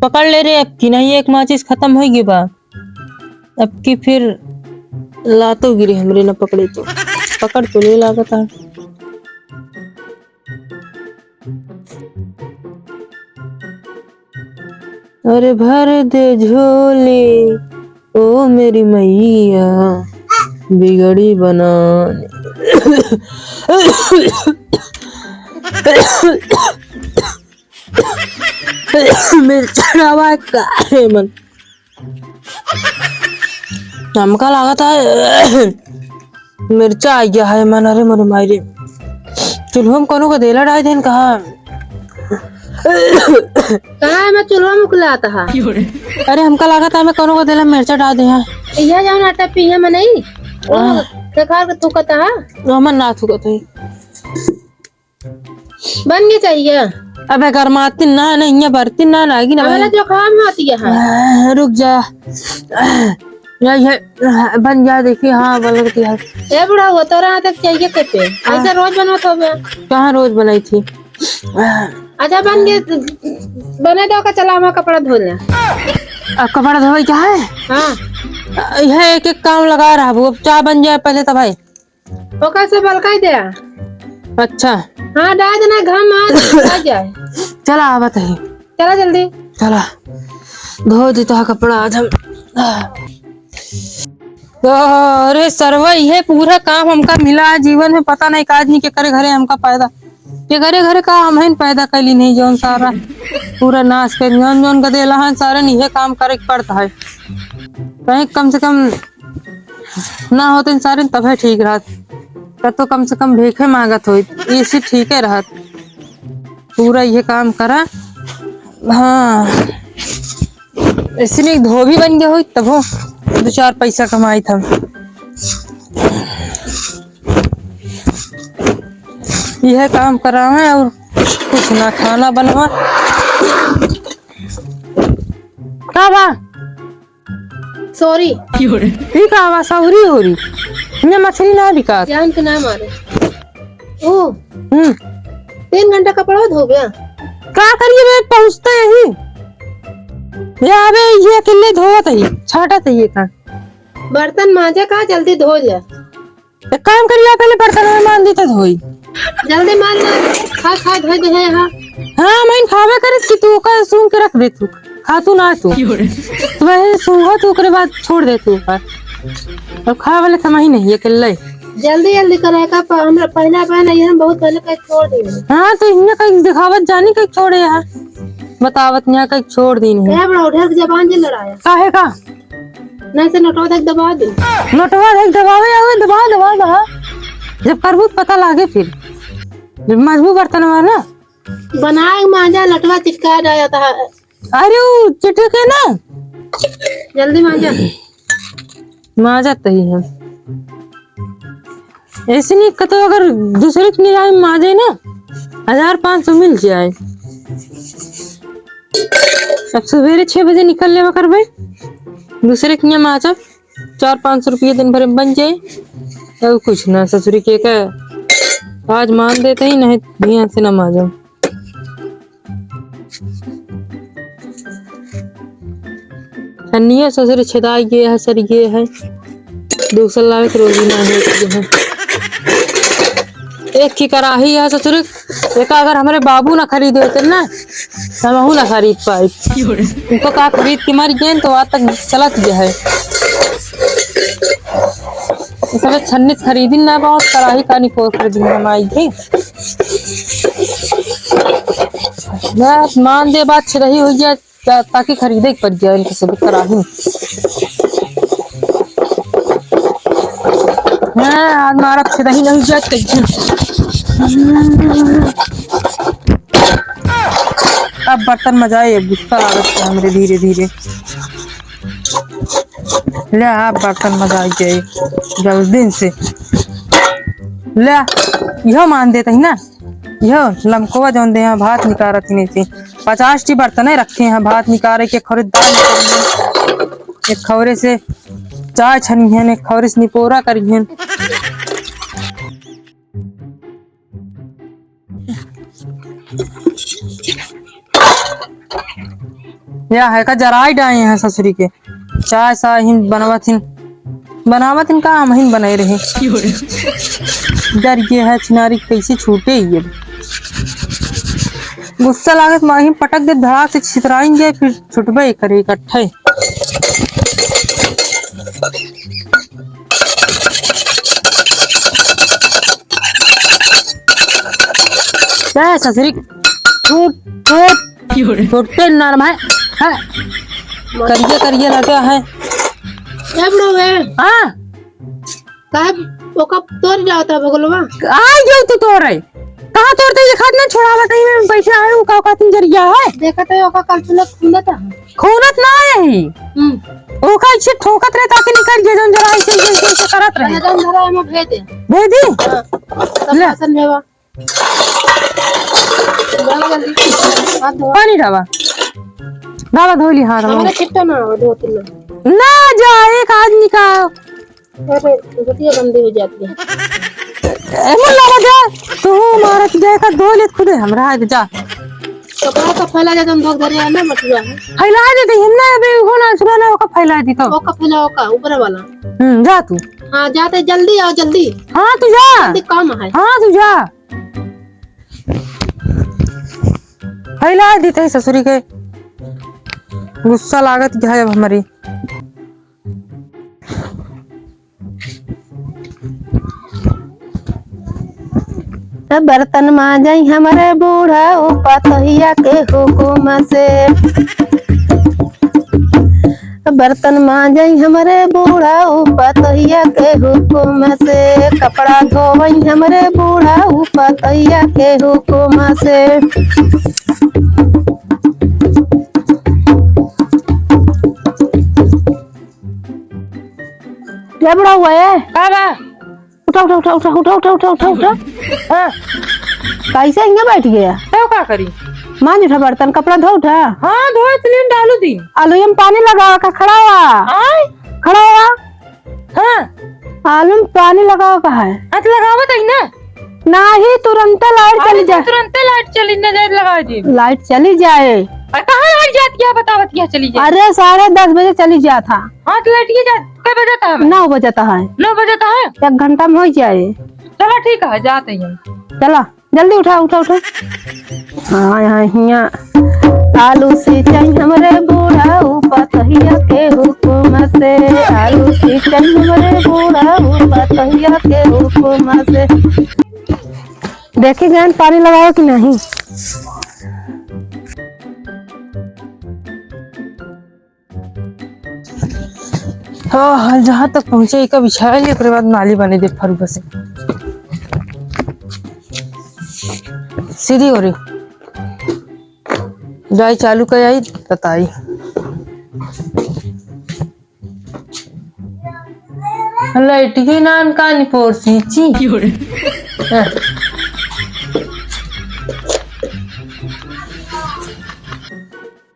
पकड़ ले रे, अब की नहीं एक माचिस खत्म होगी बा। अब की फिर लातो गिरी हमरे न पकड़े तो पकड़ तो ले लागत है। अरे भर दे झोली ओ मेरी मैया बिगड़ी बनाने। मिर्चा का मन हमका लागत है मिर्चा आ गया है मन। अरे मोरे मायरे चूल्हा में कोनो को देला डाल देन कहा कहा मैं चूल्हा में खुलाता है। अरे हमका लागत है मैं कोनो को देला मिर्चा डाल दे है। यह जान आटा पिए में नहीं देखा के तू कहता है हमन ना थुकत है बन के चाहिए। अबे गरमाती ना नहीं ये भरती ना लागी ना हमारा जो खावा में आती है। रुक जा ये बन जा देखिए। हाँ बनती है। ए बुढ़ा हुआ तो रहा तक चाहिए पे ऐसा रोज बनवा तो कहाँ रोज बनाई थी। अच्छा बन गए बने दो का चला हमारा कपड़ा धो ले। कपड़ा धोई क्या है। हाँ यह एक एक काम लगा रहा वो चाय बन जाए पहले तो भाई वो कैसे बलकाई दे। अच्छा हाँ डाल देना घाम आ जाए। चला आवत है चला जल्दी चला धो दी तो कपड़ा आज हम। अरे सरवा ये पूरा काम हमका मिला है जीवन में पता नहीं काज नहीं के करे घरे हमका पैदा ये घरे घरे का हम ही पैदा कैली नहीं जौन सारा पूरा नाश कर जौन जौन का देला है सारा नहीं काम करे पड़ता है कहीं कम से कम ना होते सारे तब ठीक रहा तब तो कम से कम भेखे मांगत हो इसी ठीक है रहा पूरा ये काम करा। हाँ इसलिए धोबी बन गया हो तब हो 2-4 पैसा कमाई था। यह काम करा है और कुछ ना खाना बनवा का बा सॉरी ठीक है सौरी हो रही ये मछली ना बिका जान के ना मारे। ओ 3 घंटा कपड़ा धो गया क्या करिए मैं पहुँचता यही ये अकेले धोत है छाटा चाहिए था बर्तन मांजे का जल्दी धो ले। एक काम करिए पहले बर्तन में मान देता धोई जल्दी मान खा खा धो दे यहाँ। हाँ मैं खावे करे कि तू का सूंघ के रख दे तू खा तू ना तू वह सूंघा तू के बाद छोड़ दे तू और खा वाले समय नहीं अकेले जल्दी जल्दी करेगा हमरा पहला बहन है हम बहुत पहले कहीं छोड़ दिए। हाँ तो इन्हें कहीं दिखावत जानी कहीं छोड़े यहाँ बतावत यहाँ कहीं छोड़ दी नहीं बड़ा उधर जबान से लड़ाया काहे का नहीं से नोटवा तक दबा दे नोटवा तक दबावे आवे दबा दबा दबा जब करबूत पता लागे फिर मजबूत बर्तन हुआ ना बनाए मांजा लटवा चिटका जाता है। अरे वो चिटके ना जल्दी मांजा माजा ही है ऐसे नहीं कतो अगर दूसरे की निगाह में माजे ना 1500 मिल जाए। अब सवेरे 6 बजे निकल ले कर भाई दूसरे की यहाँ माजा 400-500 रुपये दिन भर में बन जाए अब कुछ ना ससुरी के का आज मान देते ही नहीं ध्यान से ना माजा। अन्य ससुर छेदाई गए है सर ये है दूसरा लावे के रोजी ना है एक की कराही है ससुर एक अगर हमारे बाबू ना खरीदे होते ना हम ना खरीद पाए उनको का खरीद के मर गए तो आज तक चलत गया है सब छन्नित खरीदी ना बहुत कराही का नहीं पोर खरीदी हम आई थी मान दे बात रही हो जाए ताकि खरीदे पड़ जाए इनके सब कराही आज मारा रही नहीं जाए अब बर्तन मजाए गुस्सा आ रहा है मेरे धीरे धीरे ले आप बर्तन मजा जाए जल्दी से ले यह मान देते ही ना यह लमकोवा जौन दे यहाँ भात निकारत नहीं थी 50 टी बर्तन रखे हैं भात निकारे के खरीदार एक खौरे से चाय छनी है एक खौरे से निपोरा करी है या है का जराई डाए हैं ससुरी के चाय सा हिन बनावत हिन का हम हिन बनाए रहे डर ये है चिनारी कैसे छूटे ये गुस्सा लागत माही पटक दे धड़ाक से छितराएंगे फिर छुटबे करे इकट्ठे क्या ससुरी छूट छूट छूटते नरम है करिए लगा है क्या बड़ो है हाँ साहब ओका तोड़ जाता बगलवा आ गयो तू तोड़ कहाँ तोड़ते ये खाद ना छोड़ा नहीं मैं पैसे आए हूँ का तीन जरिया है देखा तो ओका कल्पना खुलता खूनत ना है ओका इसे ठोकत रहे ताकि निकल जे जन जरा ऐसे करत रहे जन धरा हम भेज दे भेदी सब पसंद मेवा जल्दी हाथ धो पानी डावा धोली हाथ हमारा चिट्टा ना दो तीन ना जा एक आदमी का अरे गुटिया गंदी हो जाती है एमन लगा जा तू मारत जाए का धो लेत खुदे हमरा है जा कपड़ा का फैला जा तुम धोक धरिया ना मटुआ है फैला दे दे हमने अभी होना सुना ना का फैला दी तो ओका फैला ओका ऊपर वाला जा तू हां जाते जल्दी आओ जल्दी हां तू जा जल्दी काम है हां तू जा फैला देते ससुरी के गुस्सा लागत है अब हमारी बर्तन मांजई हमारे बूढ़ा पतहिया के हुकुम से बर्तन मांजई हमारे बूढ़ा पतहिया के हुकुम से कपड़ा धोवई हमारे बूढ़ा पतहिया के हुकुम से क्या बड़ा हुआ है बाबा उठा उठा उठा उठा उठा उठा उठा उठा उठा हां कैसे यहाँ बैठ गया तो क्या करी मांज उठा बर्तन कपड़ा धो उठा हां धो इतने डालू दी आलू में पानी लगा का खड़ा हुआ आय खड़ा हुआ हां आलू में पानी लगा का है हाथ लगावत है ना नहीं तुरंत लाइट चली जाए तुरंत लाइट चली नजर लगा दी लाइट चली जाए कहाँ लाइट जाती है बतावत क्या चली जाए अरे 10:30 बजे चली जा था हाँ तो लाइट ये जा कब बजाता है 9 बजाता है 9 बजाता है 1 घंटा में हो जाए चलो ठीक है जाते हैं चला जल्दी उठा उठा उठा हाँ यहाँ आलू सिंचाई हमारे बूढ़ा पतहिया के हुकुम से आलू सिंचाई हमारे बूढ़ा पतहिया के हुकुम से देखी गैन पानी लगाओ कि नहीं हाँ जहाँ तक पहुँचे एक बिछाया लिया उसके बाद नाली बने दे फरूक से सीधी हो रही जाई चालू कर आई बताई लाइट की नान कानी पोर सीची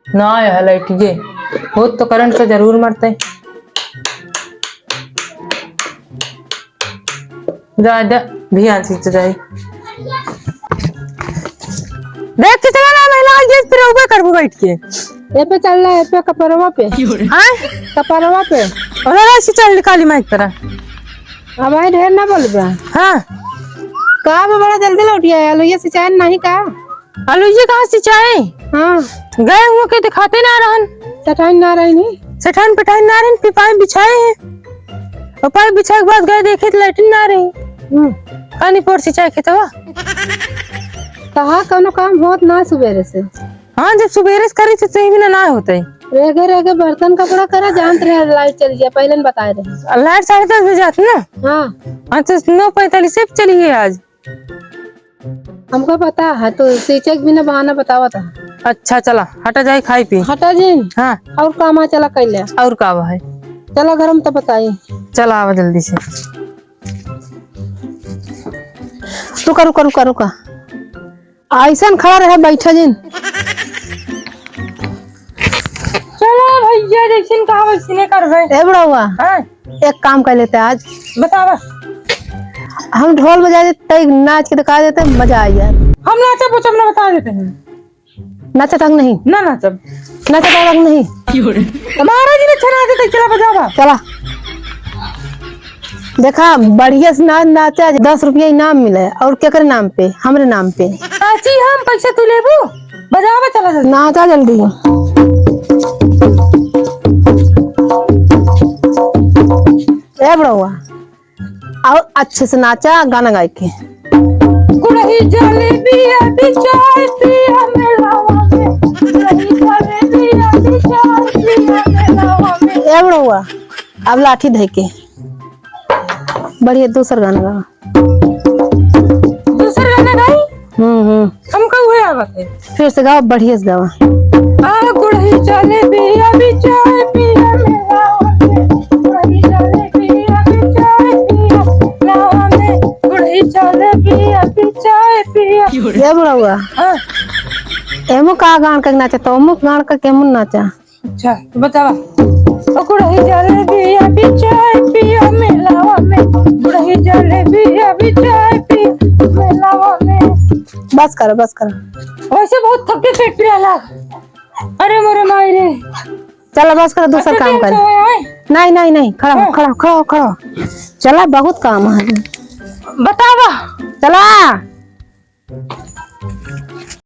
ना है लाइट के हो तो करंट से जरूर मरते ज्यादा ध्यान से जाए देख के चला ना महिला ये फिर ऊपर करबो बैठ के ये पे चल रहा है पे कपड़वा पे हां कपड़वा पे और ऐसे चल निकाली माइक तरह अब आई ढेर ना बोलबा हां का बड़ा जल्दी लौट गया आलू ये सिंचाई नहीं का आलू जी कहां सिंचाई हां गए हुए के दिखाते ना रहन सठाई ना रही नहीं सठान पिटाई ना रहन पिपाई बिछाए हैं और पाइप बिछाए के बाद गए देखे तो लाइट ना रही कानी पोर सिंचाई खेतवा कहा कोनो काम होत ना सुबेरे से हाँ जब सुबेरे से करी तो भी ना होता है रेगे रेगे बर्तन कपड़ा करा जानते रहे लाइट चली जाए पहले ने बताए रहे लाइट 10:30 बजे आती ना हाँ हाँ तो 9:45 से चली है आज हमको पता है तो सींचे के बिना बहाना बतावा था अच्छा चला हटा जाए खाई पी हटा जी हाँ और काम चला कैले और का है चला घर में तो बताई चला आवा जल्दी से रुका रुका रुका रुका ऐसा खड़ा रहे बैठा जिन चलो भैया जैसे कहा वैसे करबे ए बड़ा हुआ हाँ एक काम कर लेते आज बतावा हम ढोल बजा देते नाच के दिखा देते मजा आ जाए। हम नाचा पोचम ना बता देते हैं। नाचा तक नहीं, ना नाचब नाचा तक नहीं। महाराज जी ने छना देते चला बजावा। चला देखा बढ़िया से नाच नाचा 10 रुपया इनाम मिले और केकर नाम पे? हमरे नाम पे। चाची हम पैसे तू लेबू बजावा चला जल्दी। नाचा जल्दी। ए बड़ुआ और अच्छे से नाचा गाना गा के। गुड़ही जलेबी अभी चाय पिया मेलावा में, गुड़ही जलेबी अभी चाय पिया मेलावा में। ए बड़ुआ अब लाठी धइ के बढ़िया दूसर गाना गा। दूसरा गाना गाई हमका हुए आवत है। फिर से गाओ, बढ़िया से गाओ। आ गुड़ही जलेबी अभी चाय पिया मेलावा में, गुड़ही जलेबी अभी चाय पिया मेलावा में, गुड़ही जलेबी अभी चाय पिया। ये बड़ुआ एमो का गान कर नाचा तो एमो गान कर केमन नाचा। अच्छा तो बतावा। गुड़ही जलेबी अभी चाय पिया मेलावा में, गुड़ही जलेबी अभी चाय पिया मेलावा में। बस करो बस करो। वैसे बहुत थके पेट पे आला। अरे मोरे माई रे। चलो बस करो, दूसरा काम कर। नहीं नहीं नहीं, खड़ा हो खड़ा हो खड़ा हो खड़ा हो। चला बहुत काम है। बतावा चला।